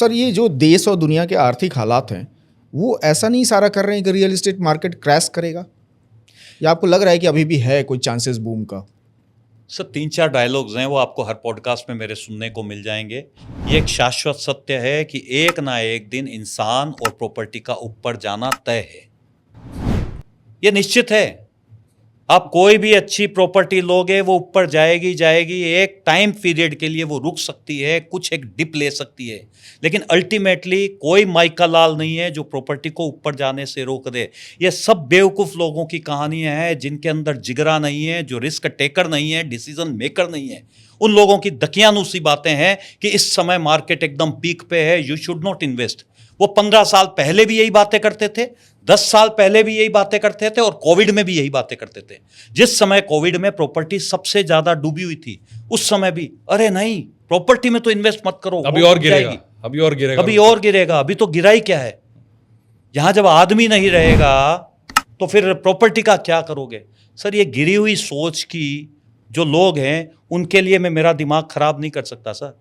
Sir ये जो देश और दुनिया के आर्थिक हालात हैं वो ऐसा नहीं इशारा कर रहे हैं कि रियल एस्टेट मार्केट क्रैश करेगा, या आपको लग रहा है कि अभी भी है कोई चांसेस बूम का? सर 3-4 डायलॉग्स हैं, वो आपको हर पॉडकास्ट में मेरे सुनने को मिल जाएंगे। ये एक शाश्वत सत्य है कि एक ना एक दिन इंसान और प्रॉपर्टी का ऊपर जाना तय है, ये निश्चित है। आप कोई भी अच्छी प्रॉपर्टी लोगे वो ऊपर जाएगी जाएगी, एक टाइम पीरियड के लिए वो रुक सकती है, कुछ एक डिप ले सकती है, लेकिन अल्टीमेटली कोई माइका लाल नहीं है जो प्रॉपर्टी को ऊपर जाने से रोक दे। ये सब बेवकूफ़ लोगों की कहानियां हैं जिनके अंदर जिगरा नहीं है, जो रिस्क टेकर नहीं है, डिसीजन मेकर नहीं है। उन लोगों की दकियानूसी बातें हैं कि इस समय मार्केट एकदम पीक पे है, यू शुड नॉट इन्वेस्ट। वो 15 साल पहले भी यही बातें करते थे, 10 साल पहले भी यही बातें करते थे, और कोविड में भी यही बातें करते थे। जिस समय कोविड में प्रॉपर्टी सबसे ज्यादा डूबी हुई थी, उस समय भी अरे नहीं प्रॉपर्टी में तो इन्वेस्ट मत करो, अभी और गिरेगा, अभी और गिरेगा, अभी और गिरेगा, अभी तो गिरा ही क्या है। यहां जब आदमी नहीं रहेगा तो फिर प्रॉपर्टी का क्या करोगे? सर ये गिरी हुई सोच की जो लोग हैं उनके लिए मैं मेरा दिमाग खराब नहीं कर सकता सर।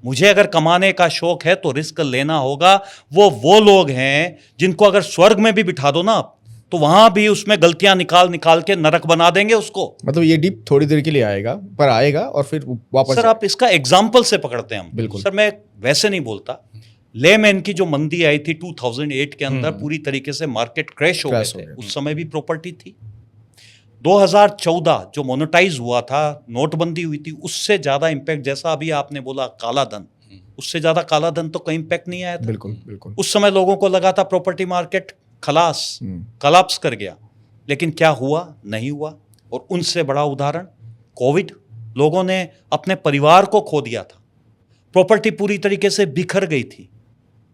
मुझे अगर कमाने का शौक है तो रिस्क लेना होगा। वो लोग हैं जिनको अगर स्वर्ग में भी बिठा दो ना आप, तो वहां भी उसमें गलतियां निकाल निकाल के नरक बना देंगे उसको। मतलब ये डिप थोड़ी देर के लिए आएगा, पर आएगा और फिर वापस। सर आप इसका एग्जाम्पल से पकड़ते हैं हम। बिल्कुल सर मैं वैसे नहीं बोलता। लेमैन की जो मंदी आई थी 2008 के अंदर, पूरी तरीके से मार्केट क्रैश हो गए थे, उस समय भी प्रॉपर्टी थी। 2014 जो मोनेटाइज हुआ था, नोटबंदी हुई थी, उससे ज्यादा इंपैक्ट, जैसा अभी आपने बोला काला धन, उससे ज्यादा काला धन तो कोई इंपैक्ट नहीं आया था। बिल्कुल बिल्कुल। उस समय लोगों को लगा था प्रॉपर्टी मार्केट खलास, कलाप्स कर गया, लेकिन क्या हुआ? नहीं हुआ। और उनसे बड़ा उदाहरण कोविड, लोगों ने अपने परिवार को खो दिया था, प्रॉपर्टी पूरी तरीके से बिखर गई थी।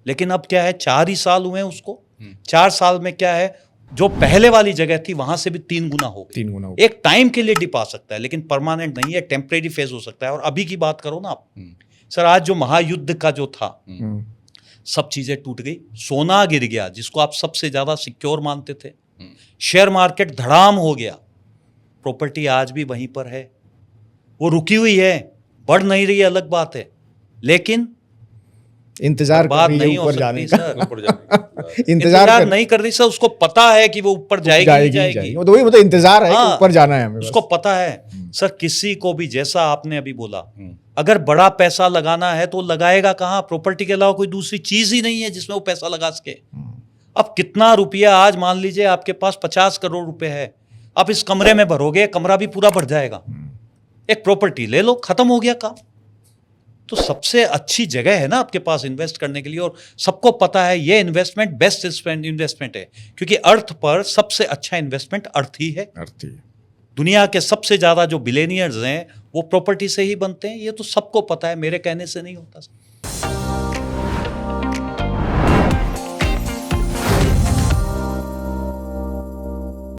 लेकिन अब क्या है, 4 ही साल हुए हैं उसको, 4 साल में क्या है, जो पहले वाली जगह थी वहां से भी 3 गुना हो गई। 3 गुना। एक टाइम के लिए डिप आ सकता है, लेकिन परमानेंट नहीं है, टेम्परेरी फेज हो सकता है। और अभी की बात करो ना आप, सर आज जो महायुद्ध का जो था, सब चीजें टूट गई, सोना गिर गया जिसको आप सबसे ज्यादा सिक्योर मानते थे, शेयर मार्केट धड़ाम हो गया, प्रॉपर्टी आज भी वहीं पर है, वो रुकी हुई है, बढ़ नहीं रही है, अलग बात है, लेकिन इंतजार बात नहीं हो सकती सर। इंतजार नहीं कर रही सर, उसको पता है कि वो ऊपर जाएगी। वो तो वही मतलब इंतजार है कि ऊपर जाना है हमें, उसको पता है। सर किसी को भी, जैसा आपने अभी बोला, अगर बड़ा पैसा लगाना है तो लगाएगा कहाँ? प्रॉपर्टी के अलावा कोई दूसरी चीज ही नहीं है जिसमें वो पैसा लगा सके। अब कितना रुपया, आज मान लीजिए आपके पास 50 करोड़ रुपए है, आप इस कमरे में भरोगे, कमरा भी पूरा भर जाएगा। एक प्रॉपर्टी ले लो, खत्म हो गया काम। तो सबसे अच्छी जगह है ना आपके पास इन्वेस्ट करने के लिए, और सबको पता है ये इन्वेस्टमेंट बेस्ट इन्वेस्टमेंट है, क्योंकि अर्थ पर सबसे अच्छा इन्वेस्टमेंट अर्थ ही है। दुनिया के सबसे ज्यादा जो बिलियनियर्स हैं वो प्रॉपर्टी से ही बनते हैं, ये तो सबको पता है, मेरे कहने से नहीं होता।